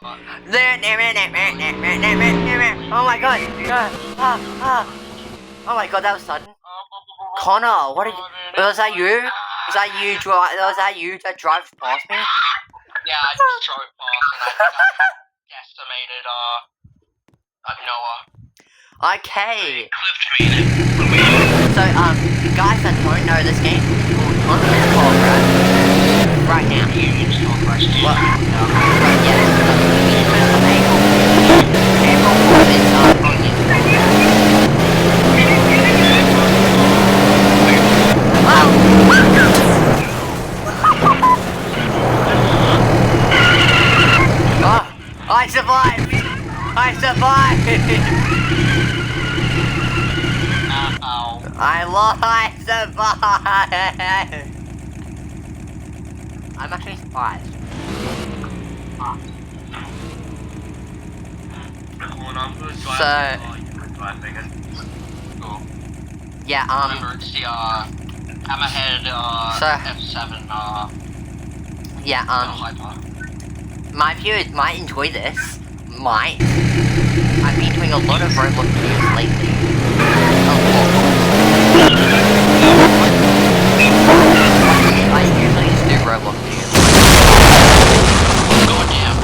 Oh my god! Oh my god, that was sudden. Connor, what did you... Was that you? Was that you that drives past me? Yeah, I just drove past and I guesstimated, Noah. Okay. Clipped me in it. So, guys that don't know this game is called Continental Colorado. Right now. Well, right, yes. April 4th is, Oh, I survived! I survived! I survived! I'm actually surprised. So, yeah, Remember, it's the, Hammerhead, F7, yeah, Hyper. my viewers might enjoy this. Might. I've been doing a lot of Roblox videos lately. I usually just do Roblox videos. God damn.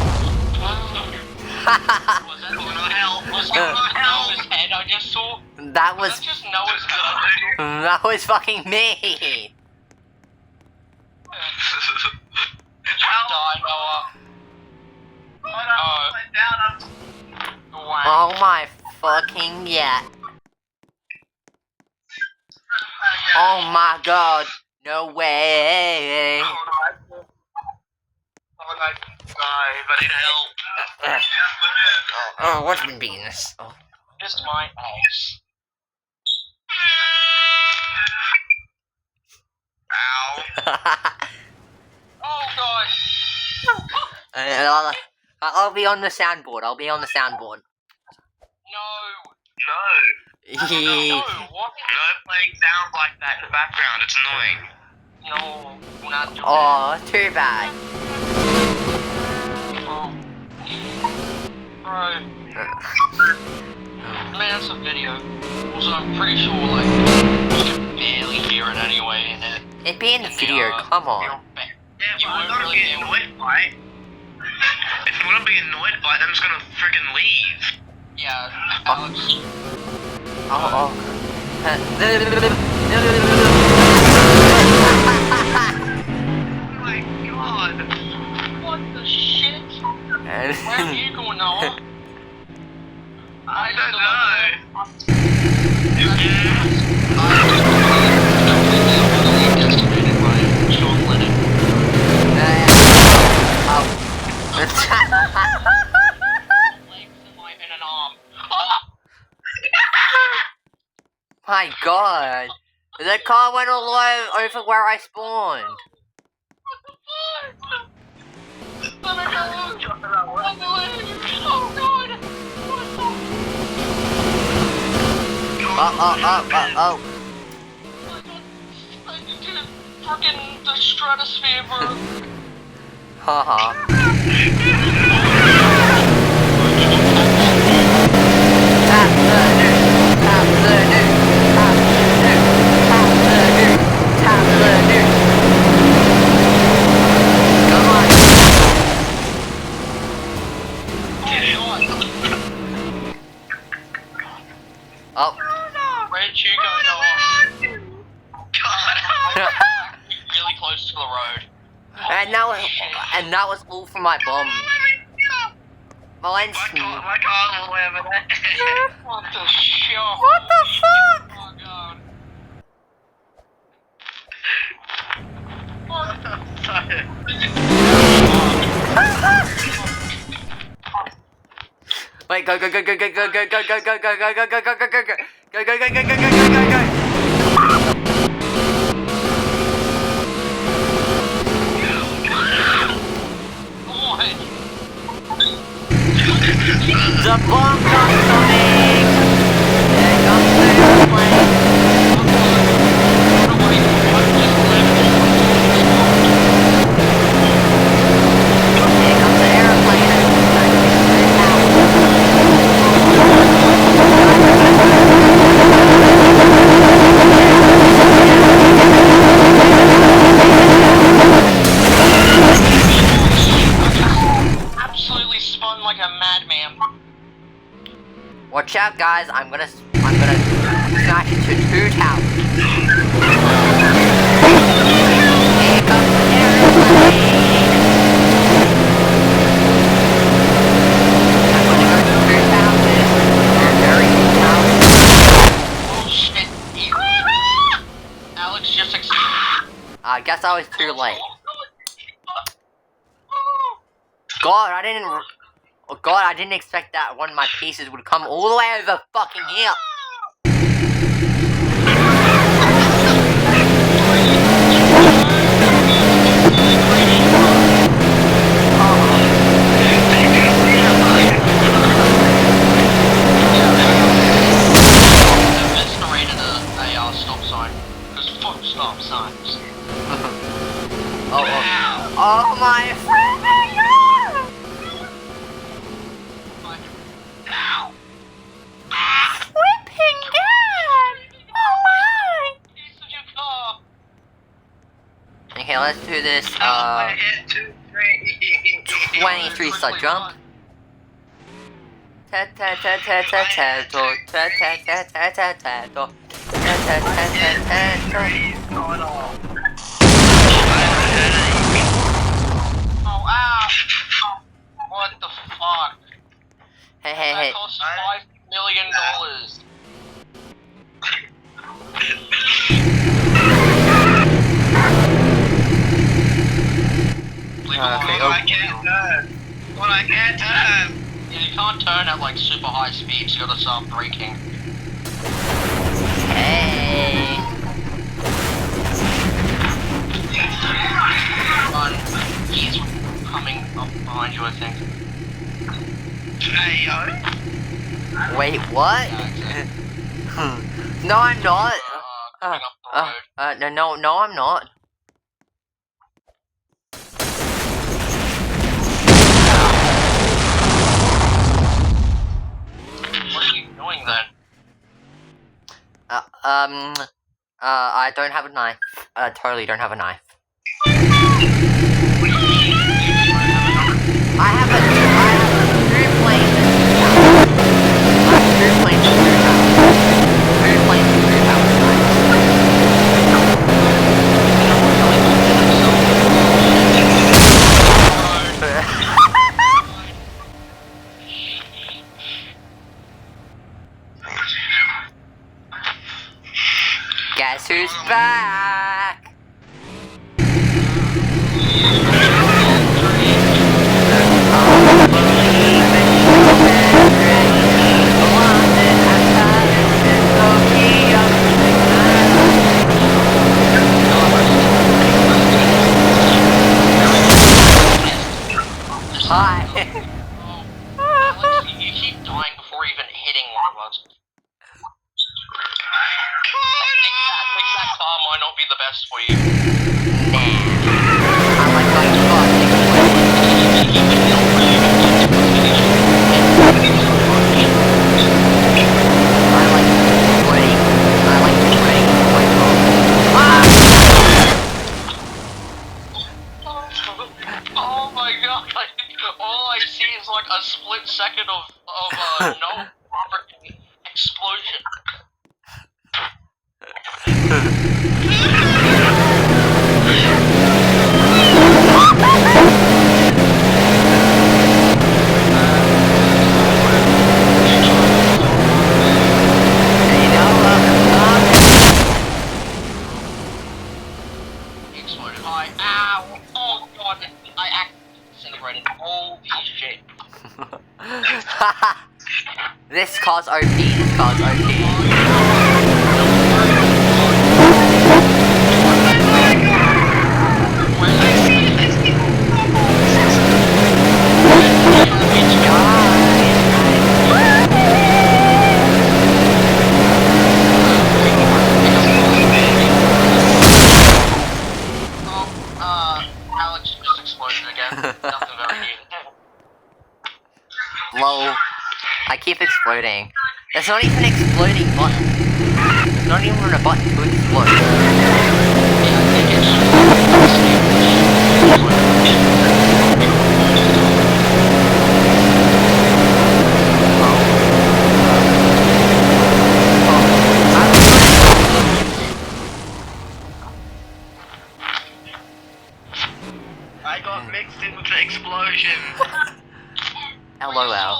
Was that Noah hell? Was that Noah's head I just saw? That was... Was that just Noah's head? That was fucking me! Die, Noah. Oh my fucking yeah. Oh my god. No way. Oh, what's been being this? Oh. Just my ass. Ow. Oh god. I'll be on the soundboard. I'll be on the soundboard. No. No. What? No playing sounds like that in the background. It's annoying. No, we're not doing Oh, too bad. Oh. Bro. Man, that's a video. Also, I'm pretty sure, like, you can barely hear it anyway in it. It'd be in the video, come on. Yeah, but I'm gonna be annoyed by it. If I'm gonna be annoyed by it, I'm just gonna freaking leave. Yeah, Alex. Oh. Oh my god. What the shit? Where are you going, Noah? I don't know. Estimated by Sean Lennon. In an arm. My god. The car went all the way over where I spawned. What the fuck? Oh god. Oh. Fucking the stratosphere, bro. Haha. Come on. Oh. Where'd you go, Noah? God. Really close to the road. And that was all for my bomb. Mine's... My car's all the way over there. What the shit? What the fuck? Oh god. What the fuck? Wait, go. The bomb comes coming! There comes the airplane! Here comes the airplane! spun like a madman. Watch out, guys! I'm gonna smash into 2 towers. Here comes the airplane. I'm gonna go to 2 towers. They're very good towers. Oh shit! Alex just I guess I was too late. God, I didn't. Oh God, I didn't expect that one of my pieces would come all the way over fucking here. Eviscerated a stop sign. Because fuck stop signs. Oh my friend! Whipping dad! Oh my! Okay, let's do this, 23 side jump. Oh, ow! What the fuck? Hey. That cost $5 million. Okay, I can't turn. Yeah, you can't turn at like super high speeds, you gotta start braking. Hey. He's coming up behind you, I think. Hey, yo. Wait, what? No, I'm not. Coming up the road. No, I'm not. What are you doing then? I don't have a knife. Totally don't have a knife. I have a screw plane. Screw plane. Guess who's back? Hi. Alex, you keep dying before even hitting one of us. Fix that car might not be the best for you. Nah. I like going to Oh my god, all I see is like a split second of no freaking explosion. Exploded. Ow! Oh god, I accidentally disintegrated. Holy shit. This car's OP. This car's OP. Alex just exploded again. Nothing very new. Lol. I keep exploding. There's not even an exploding button. There's not even a button to explode. LOL.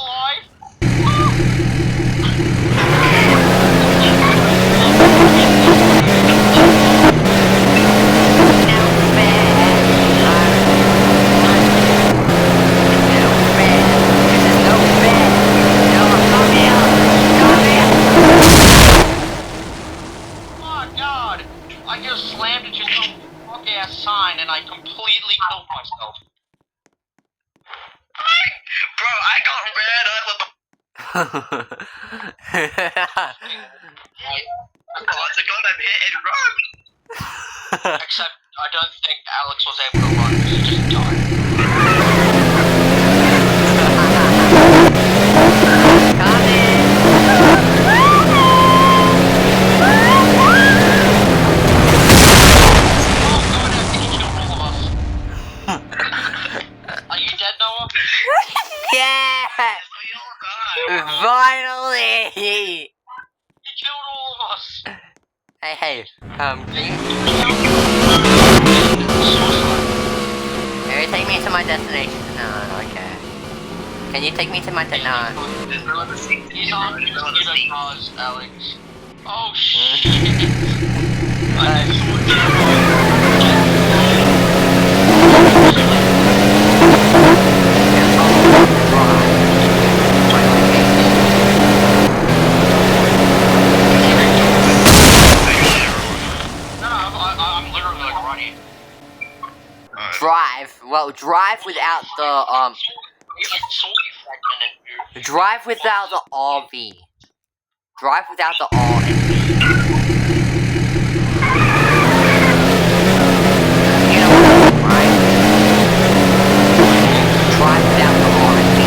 I just slammed into some fuck-ass sign and I completely killed myself. Bro, I got red. It's a goddamn hit and run. Except I don't think Alex was able to run because he just died. Are you dead, Noah? Yeah! Finally! You killed all of us! Hey, can you take me to my destination? No, okay. Can you take me to my destination? No. There's no other seat. He's on the cars, Alex. Oh shit! Drive without the drive without the RV. Drive without the R and V. You know what, right? Drive without the R and V.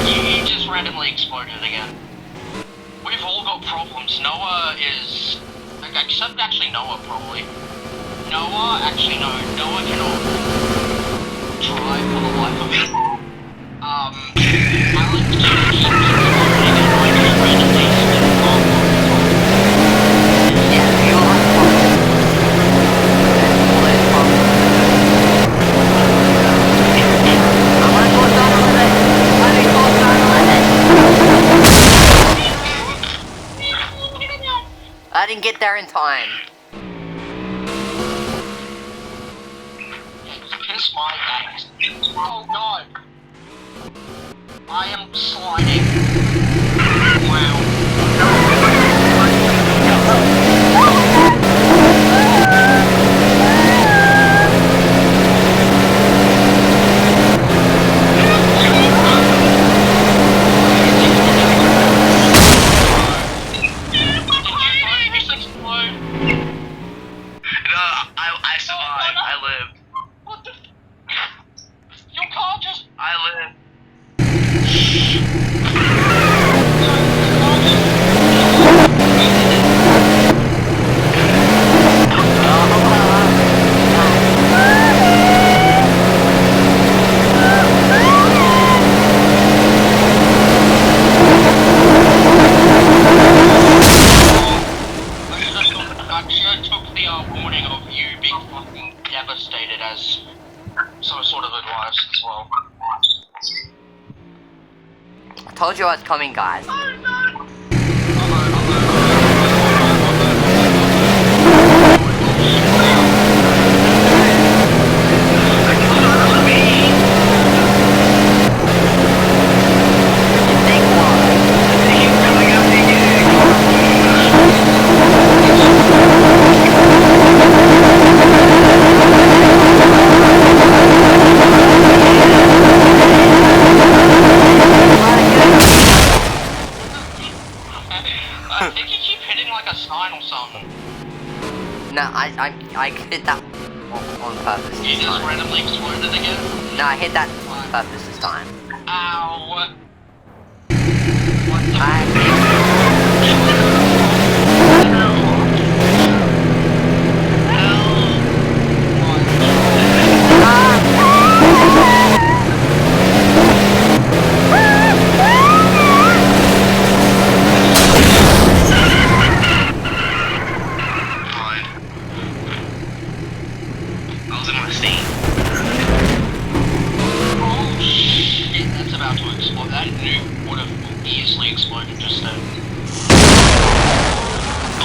He just randomly exploded again. We've all got problems. Noah is... Except actually Noah, probably. Noah? Actually, no. Noah cannot drive for the life of him. Alex keeps exploding and I just randomly Yeah, you all have problems. I wanna go down with it. Let me go down with it. I didn't get there in time. Kiss my ass. Oh god. I am sliding. Wow. I survived. I lived. What the? Your car just... I lived. I should took the warning of you being fucking devastated as some sort of advice as well. I told you I was coming, guys. I think you keep hitting like a sign or something. No, I hit that on purpose You this just time. randomly exploded again? No, I hit that on purpose this time. Ow. What the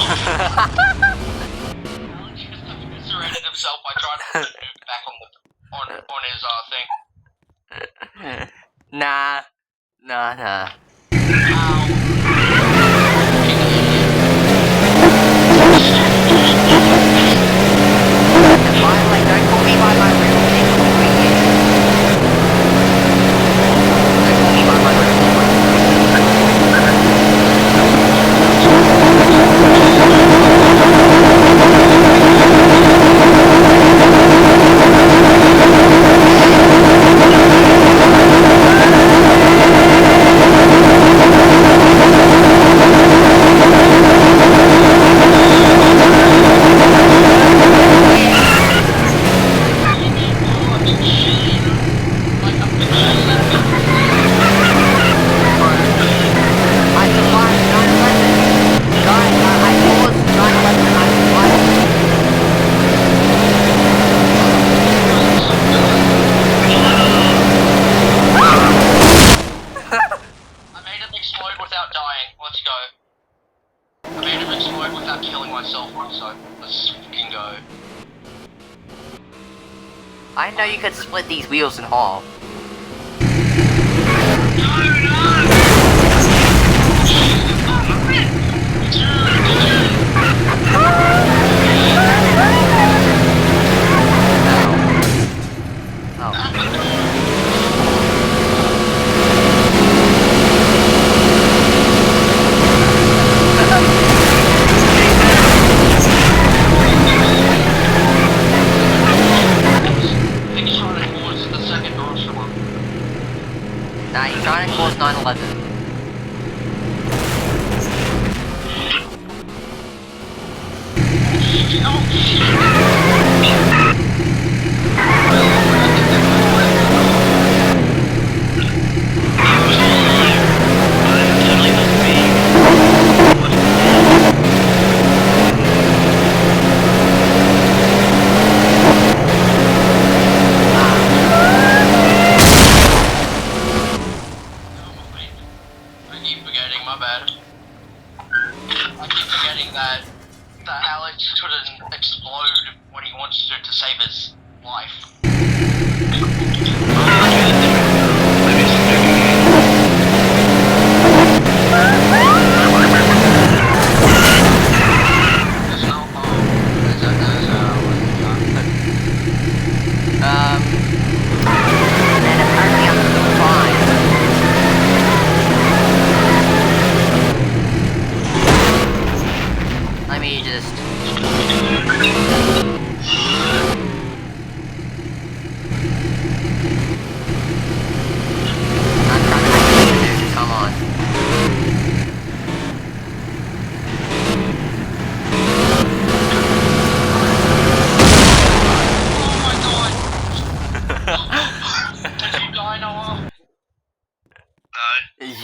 Alex just eviscerated himself by trying to put the nuke back on his thing. Nah. By the way, don't call me by my real name. Don't call me by my real name. I know you could split these wheels in half. Nah, he's trying to cause 9/11.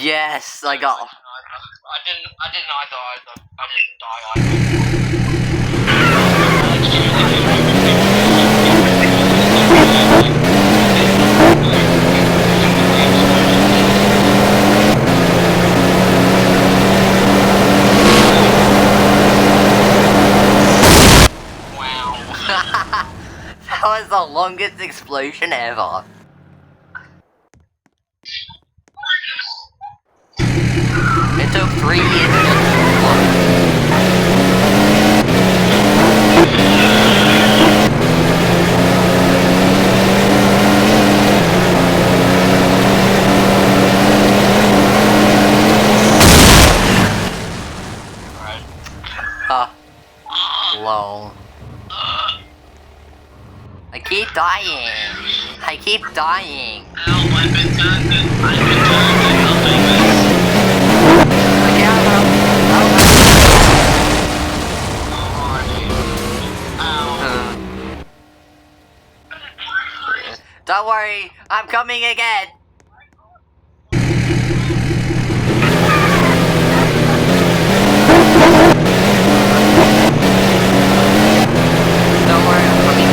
Yes, I got. I didn't either. I didn't die Wow. That was the longest explosion ever. It took 3 years to explode. Lol. I keep dying. I keep dying. Help, I've been turned. Don't worry, I'm coming again. Don't worry, I'm coming.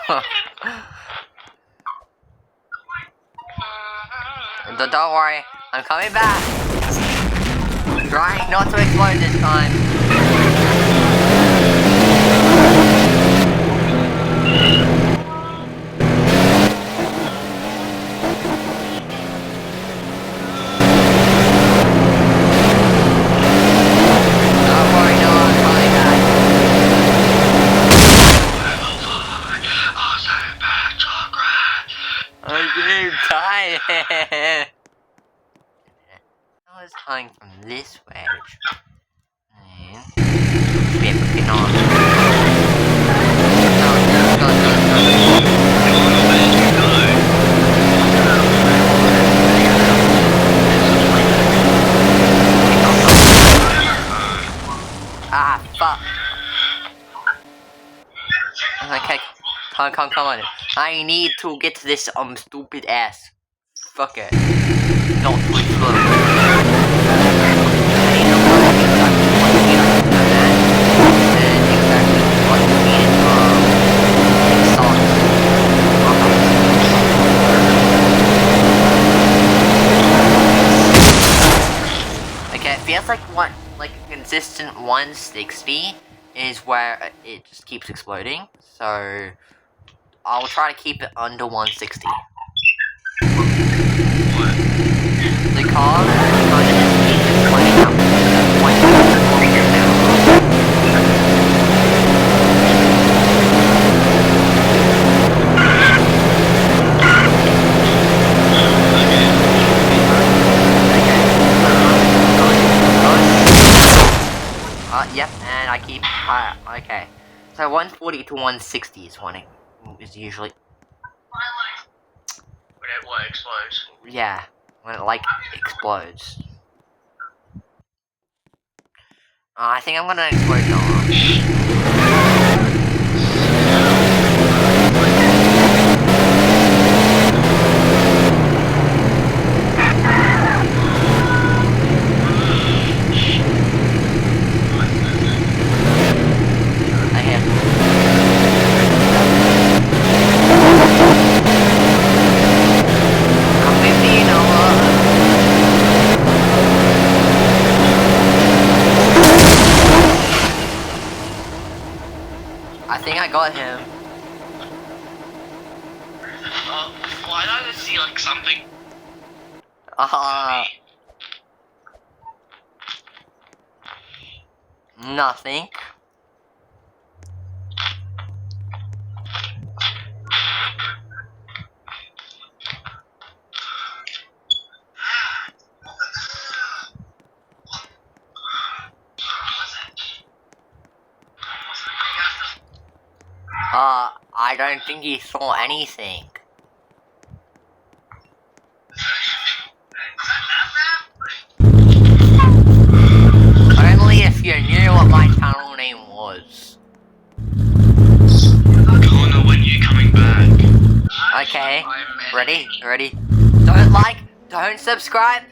Don't worry, I'm coming back. Trying not to explode this time. Don't worry, no, I'm coming back. I'm getting tired. I was coming from this wedge. And we're looking on. No. Ah, fuck. Okay, come on. I need to get to this stupid ass. Fuck it. Not too slow. Okay, it feels like a consistent 160 is where it just keeps exploding. So I'll try to keep it under 160. The car kind of just keeps exploding up to 1 kilometers an hour. Yep, and I keep okay. So 140 to 160 is usually When it explodes. yeah, when it explodes. I think I'm gonna explode now. I think I got him. Why don't I see like something? Nothing. I don't think he saw anything. Only if you knew what my channel name was. Connor, when you coming back? Okay, ready? Don't subscribe,